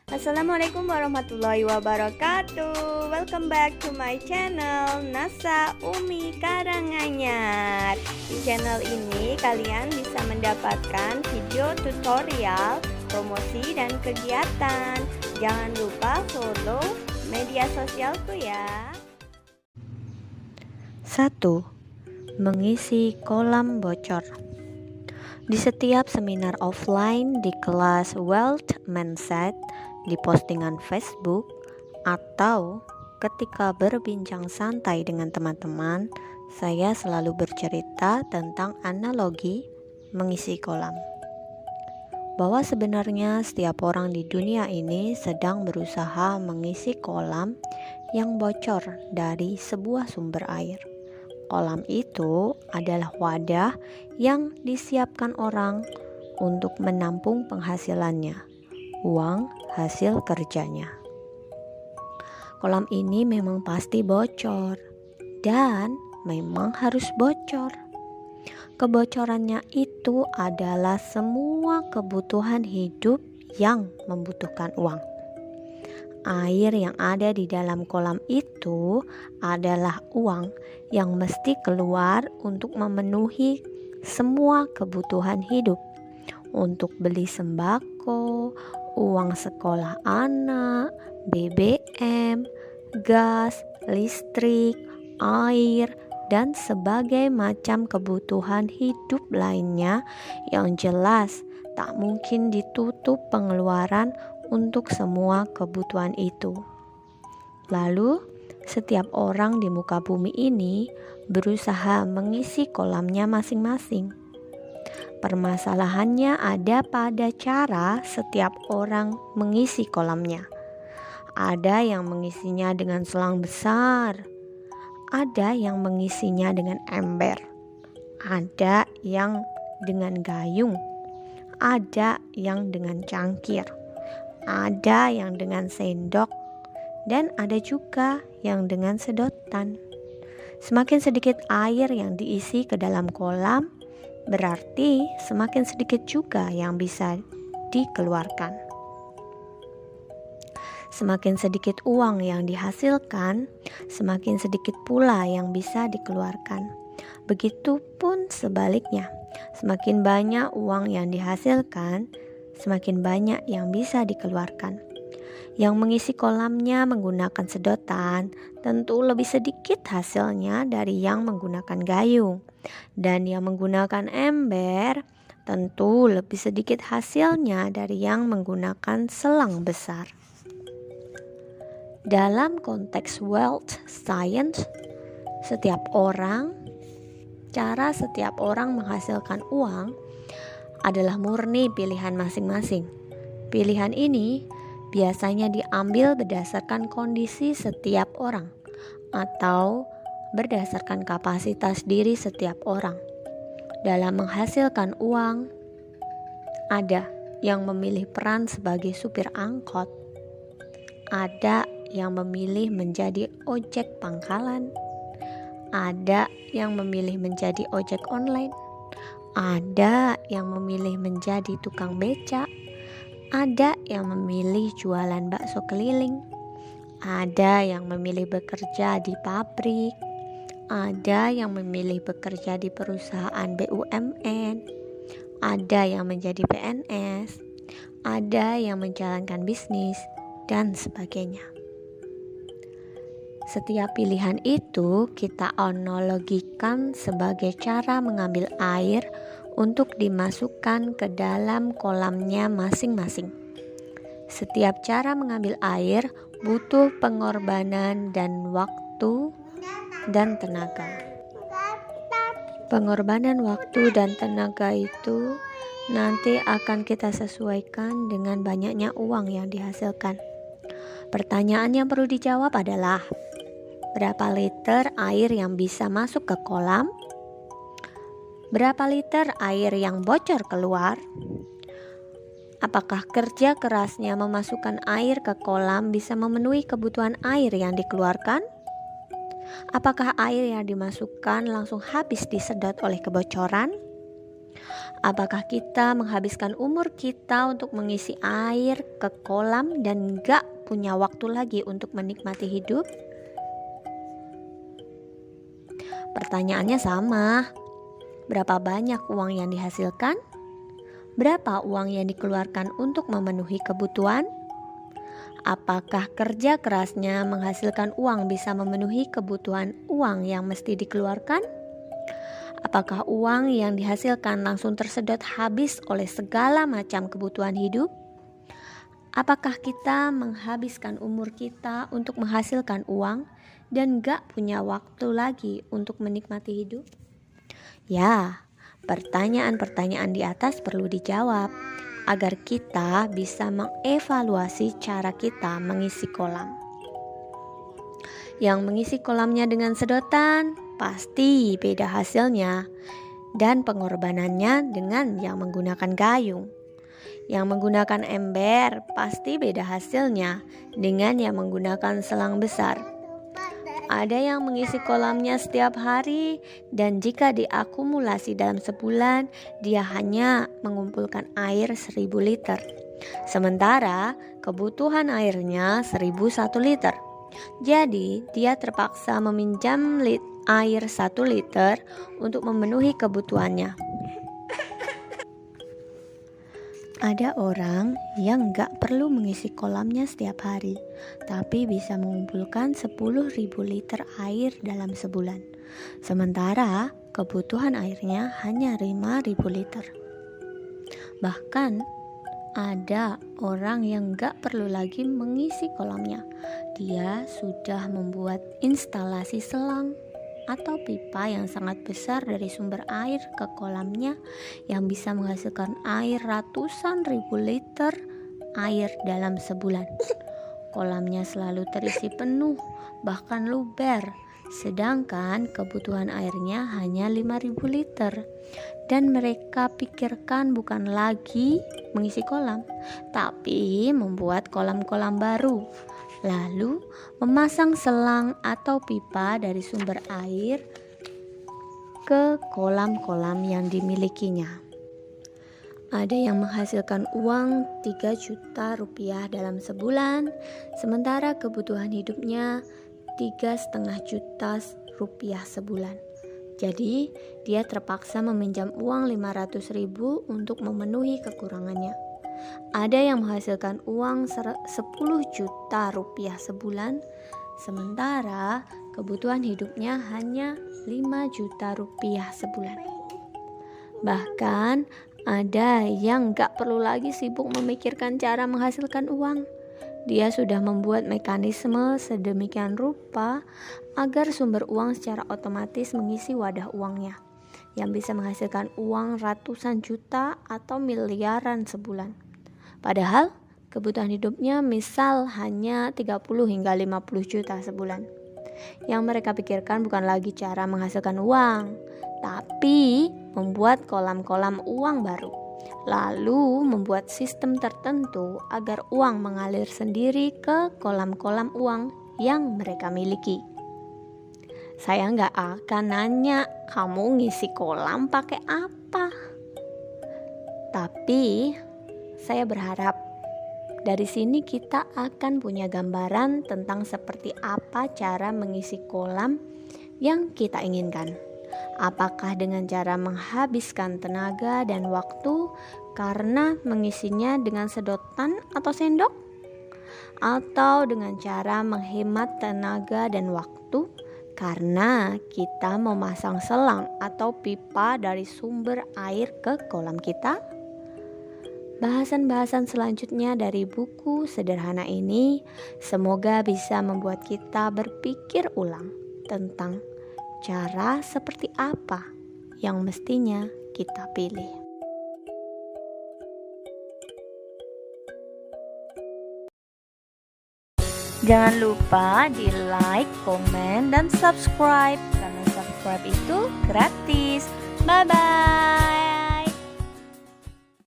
Assalamualaikum warahmatullahi wabarakatuh. Welcome back to my channel Nasa Umi Karanganyar. Di channel ini kalian bisa mendapatkan video tutorial, promosi dan kegiatan. Jangan lupa follow media sosialku ya. 1. Mengisi kolam bocor. Di setiap seminar offline di kelas Wealth Mindset, di postingan Facebook, atau ketika berbincang santai dengan teman-teman, saya selalu bercerita tentang analogi mengisi kolam. Bahwa sebenarnya setiap orang di dunia ini sedang berusaha mengisi kolam yang bocor dari sebuah sumber air. Kolam itu adalah wadah yang disiapkan orang untuk menampung penghasilannya, uang hasil kerjanya. Kolam ini memang pasti bocor dan memang harus bocor. Kebocorannya itu adalah semua kebutuhan hidup yang membutuhkan uang. Air yang ada di dalam kolam itu adalah uang yang mesti keluar untuk memenuhi semua kebutuhan hidup, untuk beli sembako, uang sekolah anak, BBM, gas, listrik, air, dan sebagai macam kebutuhan hidup lainnya yang jelas tak mungkin ditutup pengeluaran untuk semua kebutuhan itu. Lalu, setiap orang di muka bumi ini berusaha mengisi kolamnya masing-masing. Permasalahannya ada pada cara setiap orang mengisi kolamnya. Ada yang mengisinya dengan selang besar, ada yang mengisinya dengan ember, ada yang dengan gayung, ada yang dengan cangkir, ada yang dengan sendok, dan ada juga yang dengan sedotan. Semakin sedikit air yang diisi ke dalam kolam, berarti semakin sedikit juga yang bisa dikeluarkan. Semakin sedikit uang yang dihasilkan, semakin sedikit pula yang bisa dikeluarkan. Begitupun sebaliknya, semakin banyak uang yang dihasilkan, semakin banyak yang bisa dikeluarkan. Yang mengisi kolamnya menggunakan sedotan tentu lebih sedikit hasilnya dari yang menggunakan gayung. Dan yang menggunakan ember tentu lebih sedikit hasilnya dari yang menggunakan selang besar. Dalam konteks wealth science, cara setiap orang menghasilkan uang adalah murni pilihan masing-masing. Pilihan ini biasanya diambil berdasarkan kondisi setiap orang atau berdasarkan kapasitas diri setiap orang. Dalam menghasilkan uang, ada yang memilih peran sebagai supir angkot, ada yang memilih menjadi ojek pangkalan, ada yang memilih menjadi ojek online, ada yang memilih menjadi tukang becak, ada yang memilih jualan bakso keliling, ada yang memilih bekerja di pabrik, ada yang memilih bekerja di perusahaan BUMN, ada yang menjadi PNS, ada yang menjalankan bisnis, dan sebagainya. Setiap pilihan itu kita analogikan sebagai cara mengambil air untuk dimasukkan ke dalam kolamnya masing-masing. Setiap cara mengambil air butuh pengorbanan dan waktu dan tenaga. Pengorbanan waktu dan tenaga itu nanti akan kita sesuaikan dengan banyaknya uang yang dihasilkan. Pertanyaan yang perlu dijawab adalah, berapa liter air yang bisa masuk ke kolam? Berapa liter air yang bocor keluar? Apakah kerja kerasnya memasukkan air ke kolam bisa memenuhi kebutuhan air yang dikeluarkan? Apakah air yang dimasukkan langsung habis disedot oleh kebocoran? Apakah kita menghabiskan umur kita untuk mengisi air ke kolam dan gak punya waktu lagi untuk menikmati hidup? Pertanyaannya sama. Berapa banyak uang yang dihasilkan? Berapa uang yang dikeluarkan untuk memenuhi kebutuhan? Apakah kerja kerasnya menghasilkan uang bisa memenuhi kebutuhan uang yang mesti dikeluarkan? Apakah uang yang dihasilkan langsung tersedot habis oleh segala macam kebutuhan hidup? Apakah kita menghabiskan umur kita untuk menghasilkan uang dan gak punya waktu lagi untuk menikmati hidup? Ya, pertanyaan-pertanyaan di atas perlu dijawab agar kita bisa mengevaluasi cara kita mengisi kolam. Yang mengisi kolamnya dengan sedotan pasti beda hasilnya, dan pengorbanannya dengan yang menggunakan gayung. Yang menggunakan ember pasti beda hasilnya dengan yang menggunakan selang besar. Ada yang mengisi kolamnya setiap hari, dan jika diakumulasi dalam sebulan, dia hanya mengumpulkan air 1000 liter. Sementara kebutuhan airnya 1001 liter. Jadi dia terpaksa meminjam air 1 liter untuk memenuhi kebutuhannya. Ada orang yang gak perlu mengisi kolamnya setiap hari, tapi bisa mengumpulkan 10.000 liter air dalam sebulan. Sementara kebutuhan airnya hanya 5.000 liter. Bahkan ada orang yang gak perlu lagi mengisi kolamnya. Dia sudah membuat instalasi selang atau pipa yang sangat besar dari sumber air ke kolamnya yang bisa menghasilkan air ratusan ribu liter air dalam sebulan. Kolamnya selalu terisi penuh, bahkan luber, sedangkan kebutuhan airnya hanya 5.000 liter. Dan mereka pikirkan bukan lagi mengisi kolam, tapi membuat kolam-kolam baru, lalu memasang selang atau pipa dari sumber air ke kolam-kolam yang dimilikinya. Ada yang menghasilkan uang 3 juta rupiah dalam sebulan, sementara kebutuhan hidupnya 3,5 juta rupiah sebulan. Jadi dia terpaksa meminjam uang 500.000 untuk memenuhi kekurangannya. Ada yang menghasilkan uang 10 juta rupiah sebulan, sementara kebutuhan hidupnya hanya 5 juta rupiah sebulan. Bahkan ada yang gak perlu lagi sibuk memikirkan cara menghasilkan uang. Dia sudah membuat mekanisme sedemikian rupa agar sumber uang secara otomatis mengisi wadah uangnya, yang bisa menghasilkan uang ratusan juta atau miliaran sebulan. Padahal kebutuhan hidupnya misal hanya 30 hingga 50 juta sebulan. Yang mereka pikirkan bukan lagi cara menghasilkan uang, tapi membuat kolam-kolam uang baru, lalu membuat sistem tertentu agar uang mengalir sendiri ke kolam-kolam uang yang mereka miliki. Saya nggak akan nanya kamu ngisi kolam pakai apa, tapi saya berharap dari sini kita akan punya gambaran tentang seperti apa cara mengisi kolam yang kita inginkan. Apakah dengan cara menghabiskan tenaga dan waktu karena mengisinya dengan sedotan atau sendok? Atau dengan cara menghemat tenaga dan waktu karena kita memasang selang atau pipa dari sumber air ke kolam kita? Bahasan-bahasan selanjutnya dari buku sederhana ini semoga bisa membuat kita berpikir ulang tentang cara seperti apa yang mestinya kita pilih. Jangan lupa di like, komen, dan subscribe karena subscribe itu gratis. Bye bye.